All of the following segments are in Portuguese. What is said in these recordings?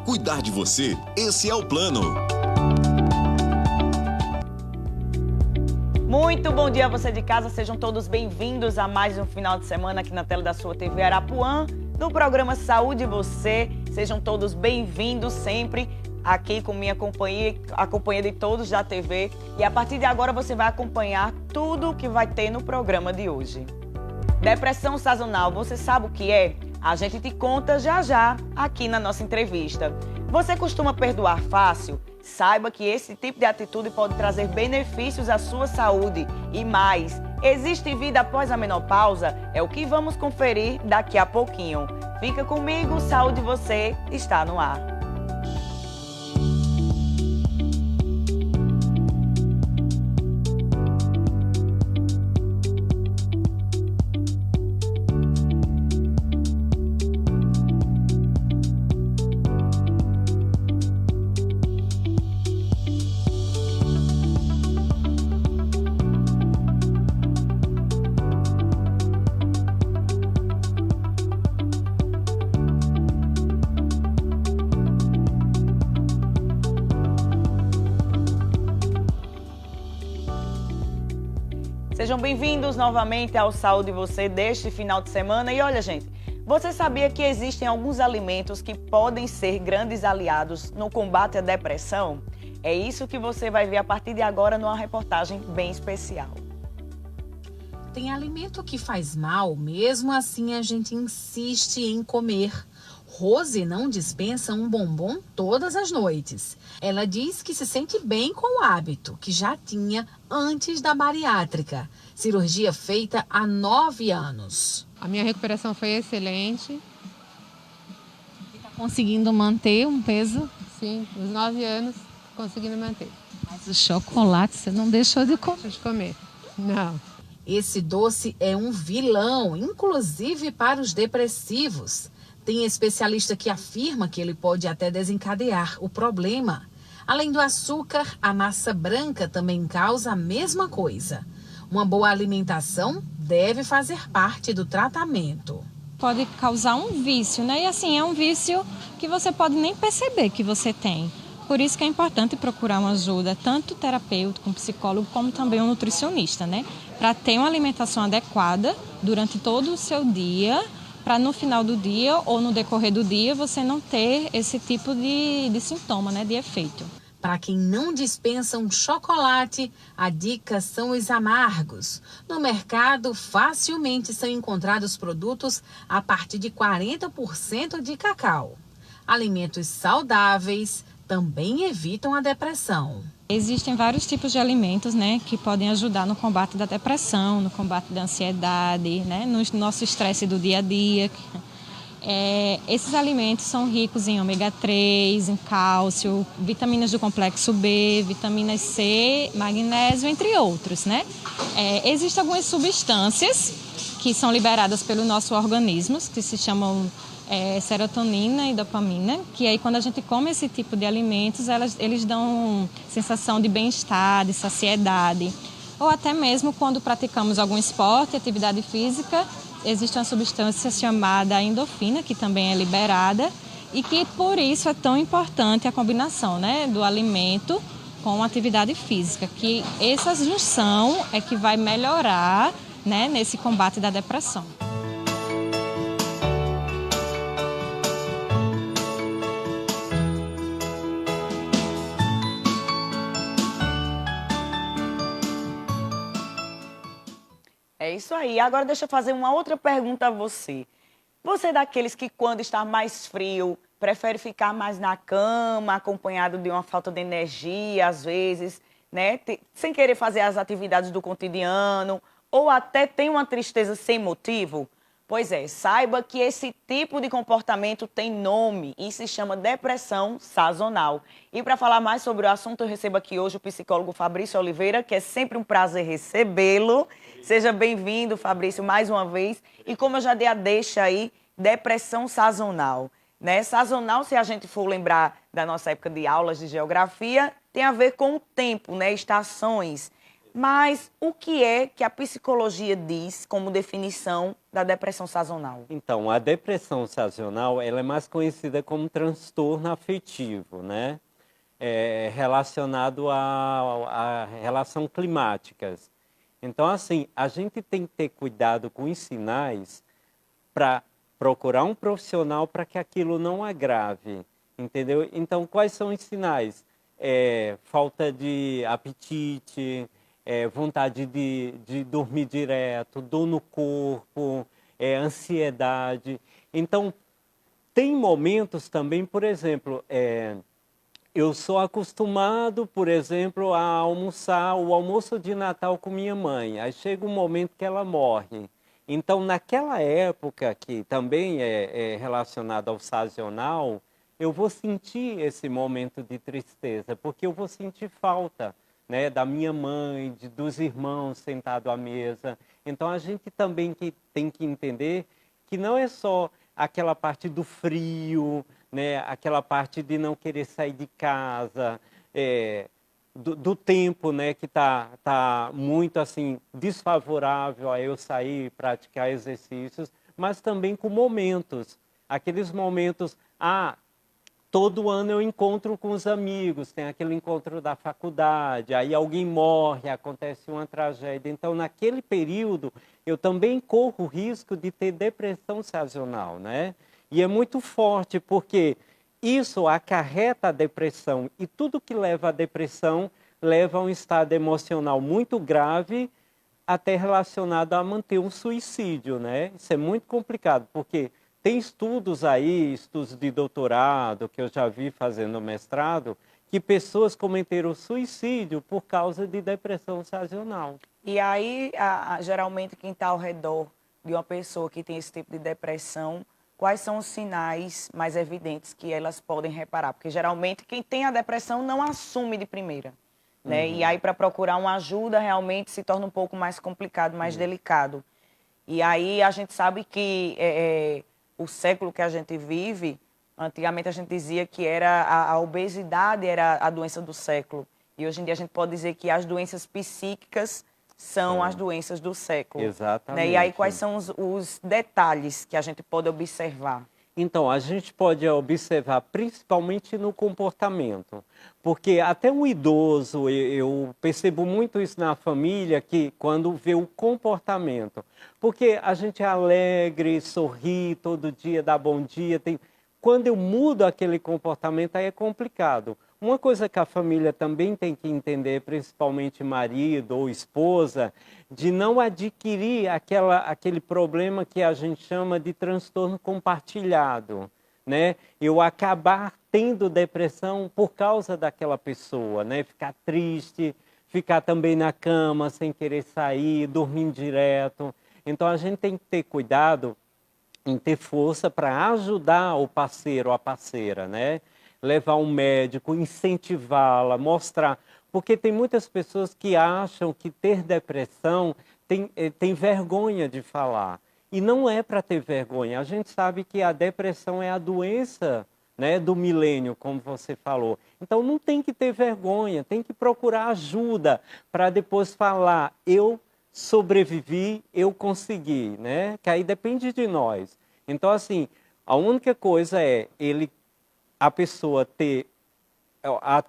Cuidar de você, esse é o plano. Muito bom dia a você de casa, sejam todos bem-vindos a mais um final de semana aqui na tela da sua TV Arapuã, no programa Saúde Você. Sejam todos bem-vindos sempre aqui com minha companhia, a companhia de todos da TV. E a partir de agora você vai acompanhar tudo o que vai ter no programa de hoje. Depressão sazonal, você sabe o que é? A gente te conta já já aqui na nossa entrevista. Você costuma perdoar fácil? Saiba que esse tipo de atitude pode trazer benefícios à sua saúde e mais. Existe vida após a menopausa? É o que vamos conferir daqui a pouquinho. Fica comigo, Saúde Você está no ar. Sejam bem-vindos novamente ao Saúde Você deste final de semana. E olha, gente, você sabia que existem alguns alimentos que podem ser grandes aliados no combate à depressão? É isso que você vai ver a partir de agora numa reportagem bem especial. Tem alimento que faz mal, mesmo assim a gente insiste em comer. Rose não dispensa um bombom todas as noites. Ela diz que se sente bem com o hábito, que já tinha antes da bariátrica. Cirurgia feita há 9 anos. A minha recuperação foi excelente. Está conseguindo manter um peso? Sim, os 9 anos conseguindo manter. Mas o chocolate você não deixou de comer. Deixa de comer. Não. Esse doce é um vilão, inclusive para os depressivos. Tem especialista que afirma que ele pode até desencadear o problema. Além do açúcar, a massa branca também causa a mesma coisa. Uma boa alimentação deve fazer parte do tratamento. Pode causar um vício, né? E assim, é um vício que você pode nem perceber que você tem. Por isso que é importante procurar uma ajuda, tanto terapêutico, um psicólogo, como também um nutricionista, né? Para ter uma alimentação adequada durante todo o seu dia, para no final do dia ou no decorrer do dia você não ter esse tipo de sintoma, né, de efeito. Para quem não dispensa um chocolate, a dica são os amargos. No mercado, facilmente são encontrados produtos a partir de 40% de cacau. Alimentos saudáveis também evitam a depressão. Existem vários tipos de alimentos, né, que podem ajudar no combate da depressão, no combate da ansiedade, né, no nosso estresse do dia a dia. Esses alimentos são ricos em ômega 3, em cálcio, vitaminas do complexo B, vitaminas C, magnésio, entre outros, né? Existem algumas substâncias que são liberadas pelo nosso organismo, que se chamam serotonina e dopamina, que aí quando a gente come esse tipo de alimentos, eles dão sensação de bem-estar, de saciedade. Ou até mesmo quando praticamos algum esporte, atividade física, existe uma substância chamada endorfina, que também é liberada, e que por isso é tão importante a combinação, né, do alimento com a atividade física, que essa junção é que vai melhorar, né, nesse combate da depressão. É isso aí. Agora deixa eu fazer uma outra pergunta a você. Você é daqueles que quando está mais frio, prefere ficar mais na cama, acompanhado de uma falta de energia, às vezes, né? Sem querer fazer as atividades do cotidiano, ou até tem uma tristeza sem motivo? Pois é, saiba que esse tipo de comportamento tem nome e se chama depressão sazonal. E para falar mais sobre o assunto, eu recebo aqui hoje o psicólogo Fabrício Oliveira, que é sempre um prazer recebê-lo. Seja bem-vindo, Fabrício, mais uma vez. E como eu já dei a deixa aí, depressão sazonal, né? Sazonal, se a gente for lembrar da nossa época de aulas de geografia, tem a ver com o tempo, né? Estações. Mas o que é que a psicologia diz como definição da depressão sazonal? Então, a depressão sazonal, ela é mais conhecida como transtorno afetivo, né? Relacionado à relação climáticas. Então, assim, a gente tem que ter cuidado com os sinais para procurar um profissional para que aquilo não agrave, entendeu? Então, quais são os sinais? Falta de apetite, vontade de dormir direto, dor no corpo, ansiedade. Então, tem momentos também, por exemplo, eu sou acostumado, por exemplo, a almoçar o almoço de Natal com minha mãe. Aí chega um momento que ela morre. Então, naquela época, que também é relacionada ao sazonal, eu vou sentir esse momento de tristeza, porque eu vou sentir falta, né, da minha mãe, dos irmãos sentados à mesa. Então, a gente também tem que entender que não é só aquela parte do frio, né, aquela parte de não querer sair de casa, do tempo, né, que tá muito assim desfavorável a eu sair e praticar exercícios, mas também com momentos, aqueles momentos, todo ano eu encontro com os amigos, tem aquele encontro da faculdade, aí alguém morre, acontece uma tragédia. Então, naquele período, eu também corro o risco de ter depressão sazonal, né? E é muito forte, porque isso acarreta a depressão. E tudo que leva à depressão leva a um estado emocional muito grave, até relacionado a manter um suicídio, né? Isso é muito complicado, porque tem estudos aí, estudos de doutorado, que eu já vi fazendo mestrado, que pessoas cometeram suicídio por causa de depressão sazonal. E aí, geralmente, quem está ao redor de uma pessoa que tem esse tipo de depressão, quais são os sinais mais evidentes que elas podem reparar? Porque, geralmente, quem tem a depressão não assume de primeira, né? E aí, para procurar uma ajuda, realmente se torna um pouco mais complicado, mais delicado. E aí, a gente sabe que o século que a gente vive, antigamente a gente dizia que a obesidade era a doença do século. E hoje em dia a gente pode dizer que as doenças psíquicas são as doenças do século. Exatamente. Né? E aí quais são os detalhes que a gente pode observar? Então, a gente pode observar principalmente no comportamento, porque até um idoso, eu percebo muito isso na família, que quando vê o comportamento, porque a gente é alegre, sorri todo dia, dá bom dia, quando eu mudo aquele comportamento, aí é complicado. Uma coisa que a família também tem que entender, principalmente marido ou esposa, de não adquirir aquele problema que a gente chama de transtorno compartilhado, né? Eu acabar tendo depressão por causa daquela pessoa, né? Ficar triste, ficar também na cama sem querer sair, dormindo direto. Então a gente tem que ter cuidado em ter força para ajudar o parceiro ou a parceira, né? Levar um médico, incentivá-la, mostrar. Porque tem muitas pessoas que acham que ter depressão tem vergonha de falar. E não é para ter vergonha. A gente sabe que a depressão é a doença, né, do milênio, como você falou. Então não tem que ter vergonha, tem que procurar ajuda para depois falar, eu sobrevivi, eu consegui, né? Que aí depende de nós. Então, assim, a única coisa é a pessoa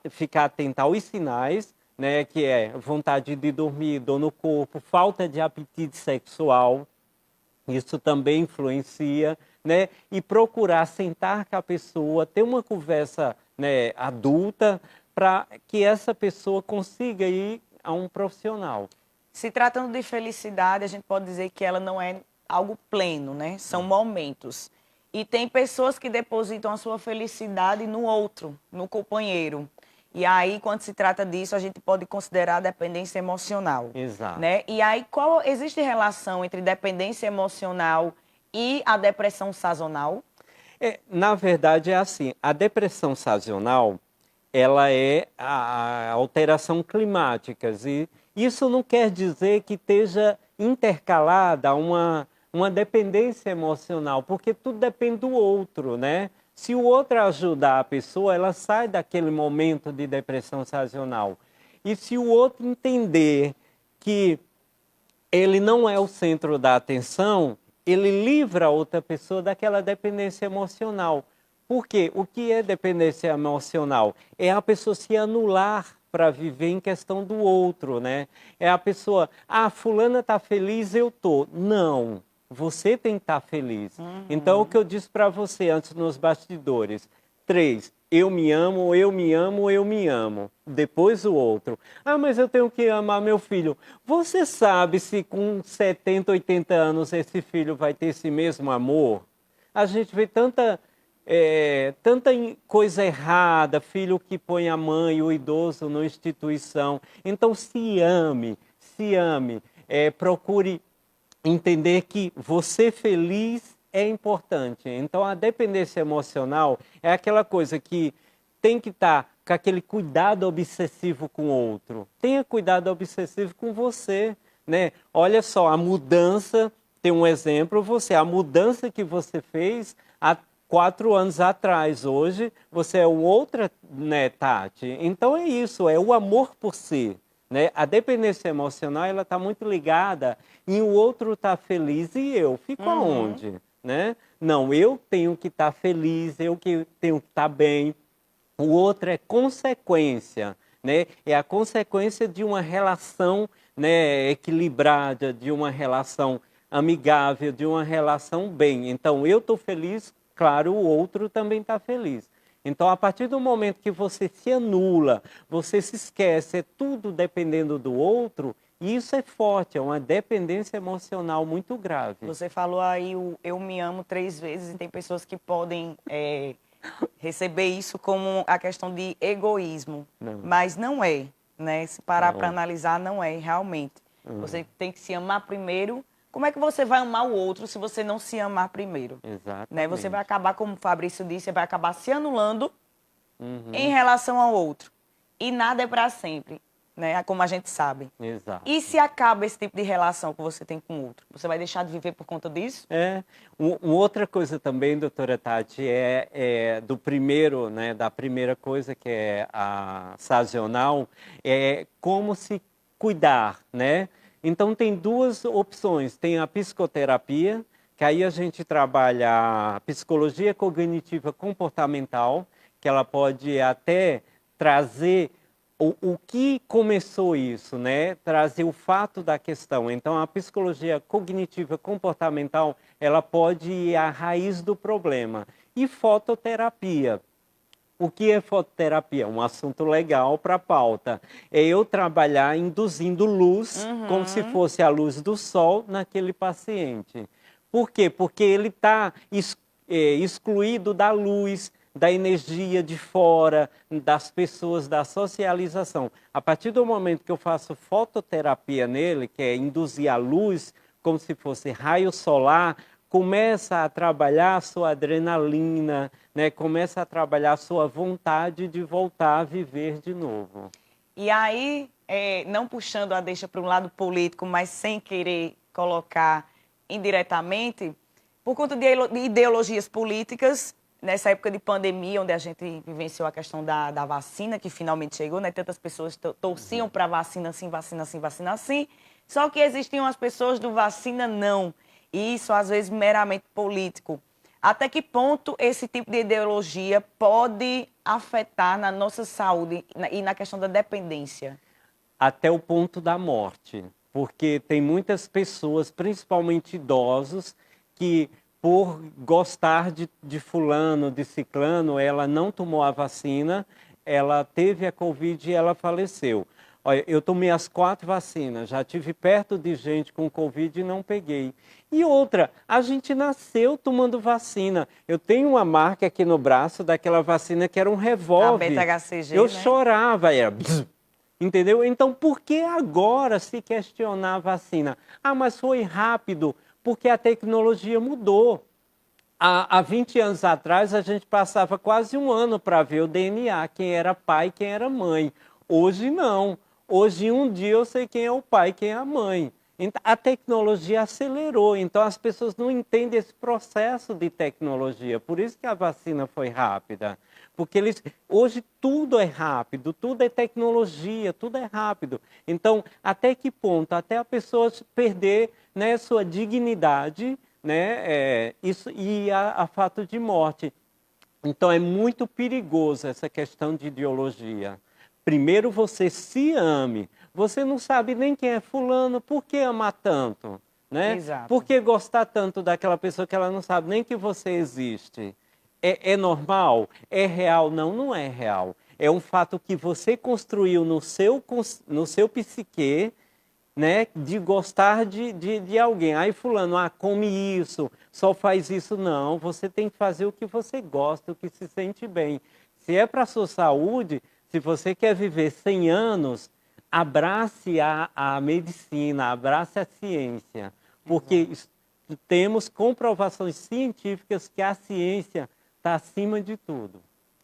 ficar atenta aos sinais, né, que é vontade de dormir, dor no corpo, falta de apetite sexual, isso também influencia, né, e procurar sentar com a pessoa, ter uma conversa, né, adulta, para que essa pessoa consiga ir a um profissional. Se tratando de felicidade, a gente pode dizer que ela não é algo pleno, né? São momentos. E tem pessoas que depositam a sua felicidade no outro, no companheiro. E aí, quando se trata disso, a gente pode considerar a dependência emocional. Exato. Né? E aí, existe relação entre dependência emocional e a depressão sazonal? Na verdade, é assim, a depressão sazonal, ela é a alteração climática. E isso não quer dizer que esteja intercalada uma dependência emocional, porque tudo depende do outro, né? Se o outro ajudar a pessoa, ela sai daquele momento de depressão sazonal. E se o outro entender que ele não é o centro da atenção, ele livra a outra pessoa daquela dependência emocional. Por quê? O que é dependência emocional? É a pessoa se anular para viver em questão do outro, né? É a pessoa, fulana está feliz, eu tô. Não, você tem que estar feliz. Então, o que eu disse para você antes nos bastidores, 3, eu me amo, eu me amo, eu me amo. Depois o outro. Mas eu tenho que amar meu filho. Você sabe se com 70, 80 anos esse filho vai ter esse mesmo amor? A gente vê tanta coisa errada, filho que põe a mãe, o idoso na instituição. Então se ame, procure entender que você feliz é importante. Então a dependência emocional é aquela coisa que tem que estar com aquele cuidado obsessivo com o outro. Tenha cuidado obsessivo com você, né? Olha só, a mudança, tem um exemplo, a mudança que você fez há 4 anos atrás, hoje você é outra, né, Tati? Então é isso, é o amor por si, né? A dependência emocional, ela está muito ligada em o outro estar feliz e eu fico aonde, né? Não, eu tenho que estar feliz, eu que tenho que estar bem. O outro é consequência, né? É a consequência de uma relação, né, equilibrada, de uma relação amigável, de uma relação bem. Então eu estou feliz, claro, o outro também está feliz. Então, a partir do momento que você se anula, você se esquece, é tudo dependendo do outro, isso é forte, é uma dependência emocional muito grave. Você falou aí o eu me amo 3 vezes e tem pessoas que podem receber isso como a questão de egoísmo. Não. Mas não é, né? Se parar Não. para analisar, não é, realmente. Você tem que se amar primeiro. Como é que você vai amar o outro se você não se amar primeiro? Exatamente. Né? Você vai acabar, como o Fabrício disse, você vai acabar se anulando em relação ao outro. E nada é para sempre, né? Como a gente sabe. Exato. E se acaba esse tipo de relação que você tem com o outro? Você vai deixar de viver por conta disso? Outra coisa também, doutora Tati, do primeiro, né, da primeira coisa, que é a sazonal, é como se cuidar, né? Então, tem 2 opções. Tem a psicoterapia, que aí a gente trabalha a psicologia cognitiva comportamental, que ela pode até trazer o que começou isso, né? Trazer o fato da questão. Então, a psicologia cognitiva comportamental, ela pode ir à raiz do problema. E fototerapia. O que é fototerapia? Um assunto legal para a pauta. É eu trabalhar induzindo luz, como se fosse a luz do sol, naquele paciente. Por quê? Porque ele está excluído da luz, da energia de fora, das pessoas, da socialização. A partir do momento que eu faço fototerapia nele, que é induzir a luz, como se fosse raio solar, começa a trabalhar a sua adrenalina, né? Começa a trabalhar a sua vontade de voltar a viver de novo. E aí, não puxando a deixa para um lado político, mas sem querer colocar indiretamente, por conta de ideologias políticas, nessa época de pandemia, onde a gente vivenciou a questão da vacina, que finalmente chegou, né? Tantas pessoas torciam para vacina sim, vacina sim, vacina sim, só que existiam as pessoas do vacina não. E isso, às vezes, meramente político. Até que ponto esse tipo de ideologia pode afetar na nossa saúde e na questão da dependência? Até o ponto da morte. Porque tem muitas pessoas, principalmente idosos, que por gostar de fulano, de ciclano, ela não tomou a vacina, ela teve a Covid e ela faleceu. Olha, eu tomei as 4 vacinas, já tive perto de gente com Covid e não peguei. E outra, a gente nasceu tomando vacina. Eu tenho uma marca aqui no braço daquela vacina que era um revólver. A beta-HCG, eu né? chorava, era... Entendeu? Então, por que agora se questionar a vacina? Mas foi rápido, porque a tecnologia mudou. Há 20 anos atrás, a gente passava quase 1 ano para ver o DNA, quem era pai e quem era mãe. Hoje, não. Hoje, um dia, eu sei quem é o pai e quem é a mãe. A tecnologia acelerou, então as pessoas não entendem esse processo de tecnologia. Por isso que a vacina foi rápida. porque hoje tudo é rápido, tudo é tecnologia, tudo é rápido. Então, até que ponto? Até a pessoa perder, né, sua dignidade, né, isso, e a fato de morte. Então, é muito perigoso essa questão de ideologia. Primeiro você se ame. Você não sabe nem quem é fulano, por que amar tanto? Né? Exato. Por que gostar tanto daquela pessoa que ela não sabe nem que você existe? É normal? É real? Não, não é real. É um fato que você construiu no seu psique, né, de gostar de alguém. Aí fulano, come isso, só faz isso. Não, você tem que fazer o que você gosta, o que se sente bem. Se é para a sua saúde, se você quer viver 100 anos, abrace a medicina, abrace a ciência, porque temos comprovações científicas que a ciência está acima de tudo.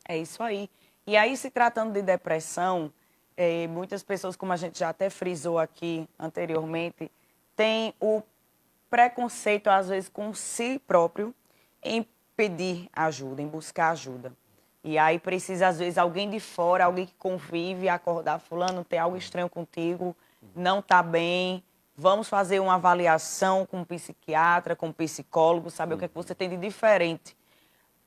É isso aí. E aí, se tratando de depressão, muitas pessoas, como a gente já até frisou aqui anteriormente, têm o preconceito, às vezes, com si próprio em pedir ajuda, em buscar ajuda. E aí precisa, às vezes, alguém de fora, alguém que convive, acordar, fulano, tem algo estranho contigo, não está bem, vamos fazer uma avaliação com um psiquiatra, com um psicólogo, saber o que é que você tem de diferente.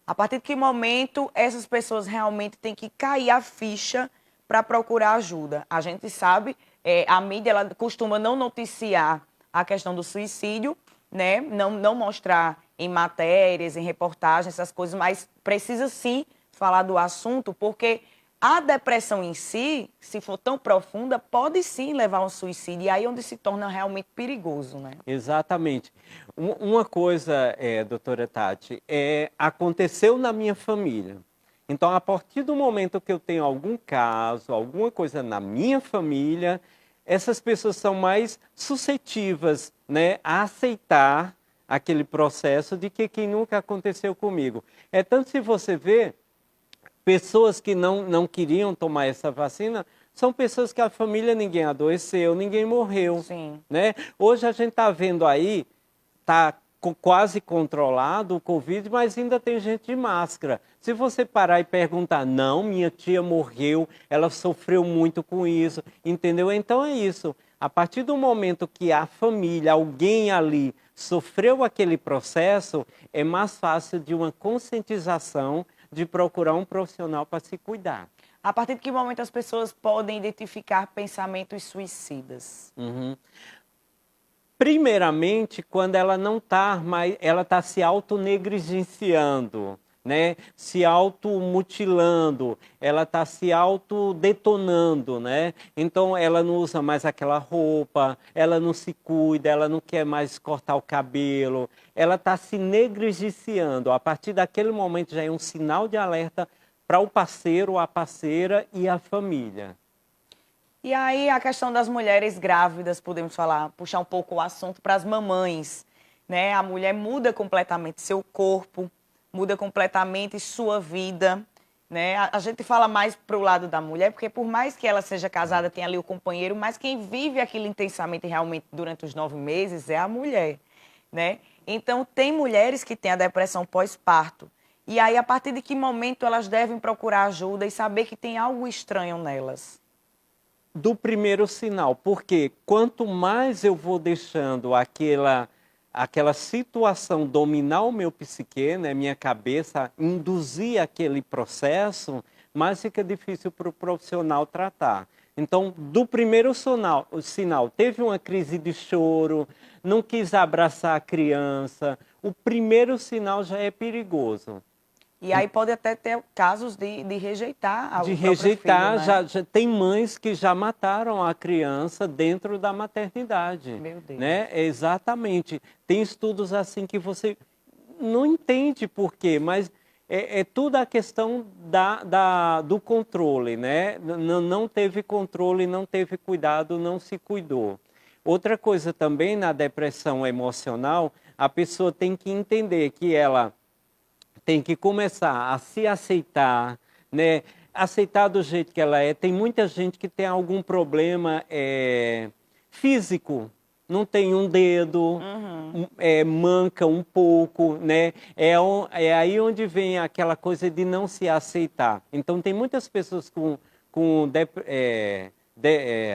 A partir de que momento essas pessoas realmente têm que cair a ficha para procurar ajuda? A gente sabe, a mídia ela costuma não noticiar a questão do suicídio, né? Não mostrar em matérias, em reportagens, essas coisas, mas precisa sim falar do assunto, porque a depressão em si, se for tão profunda, pode sim levar a um suicídio, e aí é onde se torna realmente perigoso, né? Exatamente. Uma coisa, doutora Tati, aconteceu na minha família. Então, a partir do momento que eu tenho algum caso, alguma coisa na minha família, essas pessoas são mais suscetíveis, né, a aceitar aquele processo de que nunca aconteceu comigo. É tanto se você vê, pessoas que não queriam tomar essa vacina, são pessoas que a família, ninguém adoeceu, ninguém morreu. Sim. Né? Hoje a gente está vendo aí, está quase controlado o Covid, mas ainda tem gente de máscara. Se você parar e perguntar, não, minha tia morreu, ela sofreu muito com isso, entendeu? Então é isso. A partir do momento que a família, alguém ali, sofreu aquele processo, é mais fácil de uma conscientização de procurar um profissional para se cuidar. A partir de que momento as pessoas podem identificar pensamentos suicidas? Primeiramente, quando ela não está mais, ela está se autonegligenciando, né? Se automutilando, ela está se autodetonando, né? Então, ela não usa mais aquela roupa, ela não se cuida, ela não quer mais cortar o cabelo, ela está se negligenciando. A partir daquele momento já é um sinal de alerta para o parceiro, a parceira e a família. E aí a questão das mulheres grávidas, podemos falar, puxar um pouco o assunto para as mamães, né? A mulher muda completamente seu corpo, muda completamente sua vida, né? A gente fala mais para o lado da mulher, porque por mais que ela seja casada, tenha ali o companheiro, mas quem vive aquilo intensamente realmente durante os 9 meses é a mulher, né? Então, tem mulheres que têm a depressão pós-parto. E aí, a partir de que momento elas devem procurar ajuda e saber que tem algo estranho nelas? Do primeiro sinal, porque quanto mais eu vou deixando aquela situação dominar o meu psique, né, minha cabeça, induzir aquele processo, mais fica difícil para o profissional tratar. Então, do primeiro sinal, teve uma crise de choro, não quis abraçar a criança, o primeiro sinal já é perigoso. E aí pode até ter casos de rejeitar o próprio rejeitar, filho, né? já tem mães que já mataram a criança dentro da maternidade. Meu Deus. Né? Exatamente. Tem estudos assim que você não entende por quê, mas é tudo a questão do controle, né? Não teve controle, não teve cuidado, não se cuidou. Outra coisa também na depressão emocional, a pessoa tem que entender que ela tem que começar a se aceitar, né? Aceitar do jeito que ela é. Tem muita gente que tem algum problema físico, não tem um dedo, manca um pouco, né? É aí onde vem aquela coisa de não se aceitar. Então, tem muitas pessoas com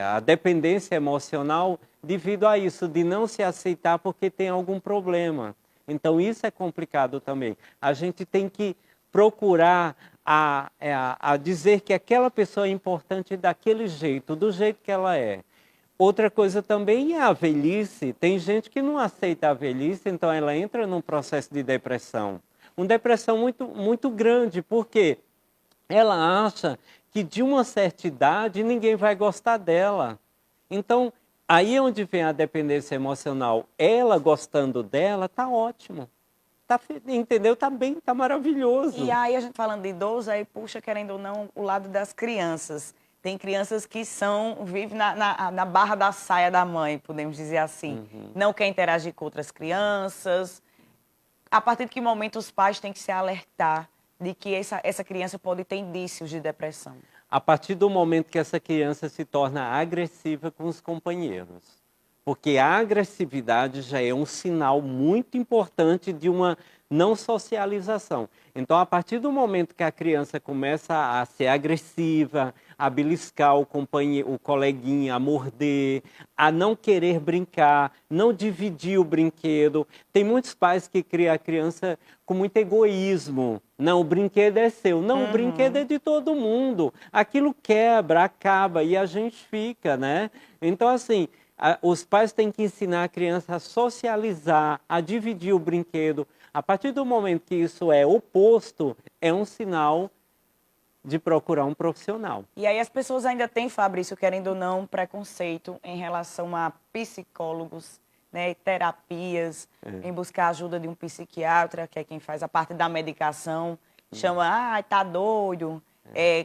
a dependência emocional devido a isso, de não se aceitar porque tem algum problema. Então, isso é complicado também. A gente tem que procurar a dizer que aquela pessoa é importante daquele jeito, do jeito que ela é. Outra coisa também é a velhice. Tem gente que não aceita a velhice, então ela entra num processo de depressão. Uma depressão muito, muito grande, porque ela acha que de uma certa idade ninguém vai gostar dela. Então, aí é onde vem a dependência emocional. Ela gostando dela, tá ótimo. Entendeu? Tá bem, tá maravilhoso. E aí, a gente falando de idoso, aí puxa, querendo ou não, o lado das crianças. Tem crianças que vivem na barra da saia da mãe, podemos dizer assim. Não quer interagir com outras crianças. A partir de que momento os pais têm que se alertar de que essa criança pode ter indícios de depressão? A partir do momento que essa criança se torna agressiva com os companheiros. Porque a agressividade já é um sinal muito importante de uma não socialização. Então, a partir do momento que a criança começa a ser agressiva, a beliscar o coleguinha, a morder, a não querer brincar, não dividir o brinquedo. Tem muitos pais que criam a criança com muito egoísmo. Não, o brinquedo é seu. Não, o brinquedo é de todo mundo. Aquilo quebra, acaba e a gente fica, né? Então, assim, os pais têm que ensinar a criança a socializar, a dividir o brinquedo. A partir do momento que isso é oposto, é um sinal de procurar um profissional. E aí as pessoas ainda têm, Fabrício, querendo ou não, preconceito em relação a psicólogos, né, terapias, em buscar a ajuda de um psiquiatra, que é quem faz a parte da medicação, chama, tá doido,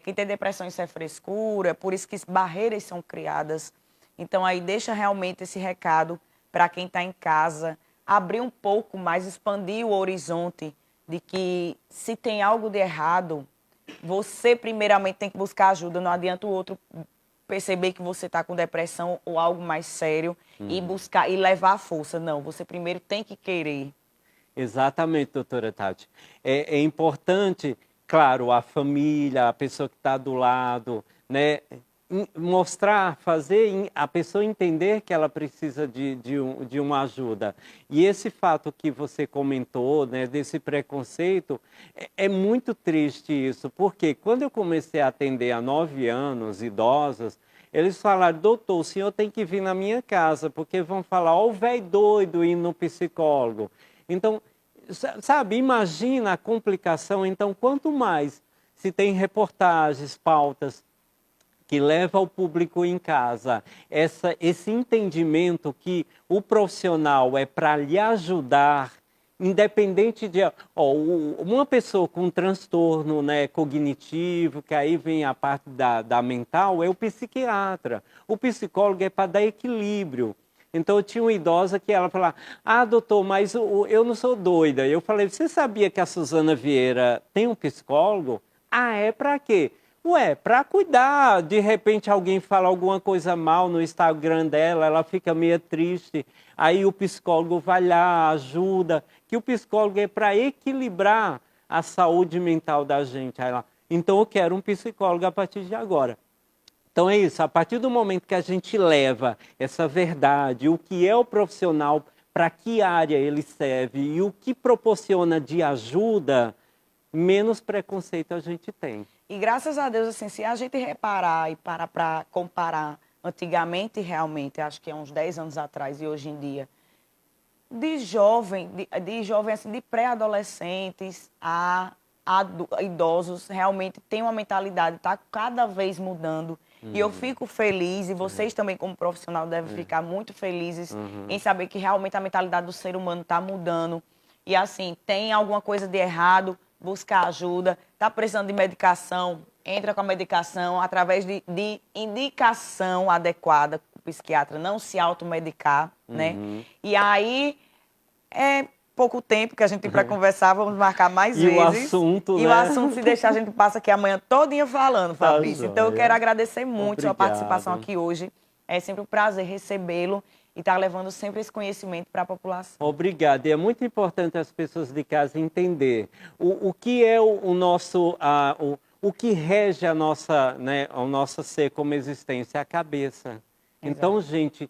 quem tem depressão isso é frescura, por isso que barreiras são criadas. Então, aí deixa realmente esse recado para quem está em casa, abrir um pouco mais, expandir o horizonte de que se tem algo de errado, você primeiramente tem que buscar ajuda. Não adianta o outro perceber que você está com depressão ou algo mais sério e buscar e levar a força. Não, você primeiro tem que querer. Exatamente, doutora Tati. É importante, claro, a família, a pessoa que está do lado, né? Mostrar, fazer a pessoa entender que ela precisa de uma ajuda. E esse fato que você comentou, né, desse preconceito, é muito triste isso, porque quando eu comecei a atender há 9 anos, idosos, eles falaram, doutor, o senhor tem que vir na minha casa, porque vão falar, ó, o velho doido indo no psicólogo. Então, sabe, imagina a complicação. Então, quanto mais se tem reportagens, pautas, que leva ao público em casa esse entendimento que o profissional é para lhe ajudar, independente de... uma pessoa com transtorno, né, cognitivo, que aí vem a parte da mental, é o psiquiatra. O psicólogo é para dar equilíbrio. Então, eu tinha uma idosa que ela falava, doutor, mas eu não sou doida. Eu falei, você sabia que a Suzana Vieira tem um psicólogo? É para quê? Para cuidar, de repente alguém fala alguma coisa mal no Instagram dela, ela fica meio triste, aí o psicólogo vai lá, ajuda, que o psicólogo é para equilibrar a saúde mental da gente. Aí ela, então eu quero um psicólogo a partir de agora. Então é isso, a partir do momento que a gente leva essa verdade, o que é o profissional, para que área ele serve e o que proporciona de ajuda, menos preconceito a gente tem. E graças a Deus, assim, se a gente reparar e parar para comparar antigamente, realmente, acho que é uns 10 anos atrás e hoje em dia, de jovem assim, de pré-adolescentes a idosos, realmente tem uma mentalidade, está cada vez mudando. E eu fico feliz, e vocês também como profissional devem ficar muito felizes em saber que realmente a mentalidade do ser humano está mudando. E assim, tem alguma coisa de errado, buscar ajuda, está precisando de medicação, entra com a medicação através de indicação adequada, o psiquiatra não se automedicar, né? E aí, é pouco tempo que a gente tem para conversar, vamos marcar mais vezes. O assunto, e o assunto, se deixar, a gente passa aqui amanhã todinha falando, Fabrício. Então, eu quero agradecer muito a sua participação aqui hoje. É sempre um prazer recebê-lo. e está levando sempre esse conhecimento para a população. Obrigado. E é muito importante as pessoas de casa entender o que é o nosso, o que rege a nossa, né, o nosso ser como existência, a cabeça. Então, gente,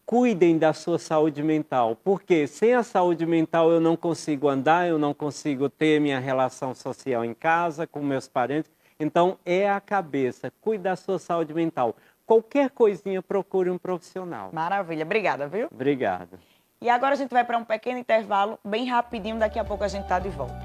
cuidem da sua saúde mental, porque sem a saúde mental eu não consigo andar, eu não consigo ter minha relação social em casa, com meus parentes. Então, é a cabeça. Cuide da sua saúde mental. Qualquer coisinha, procure um profissional. Maravilha. Obrigada, viu? Obrigado. E agora a gente vai para um pequeno intervalo, bem rapidinho, daqui a pouco a gente está de volta.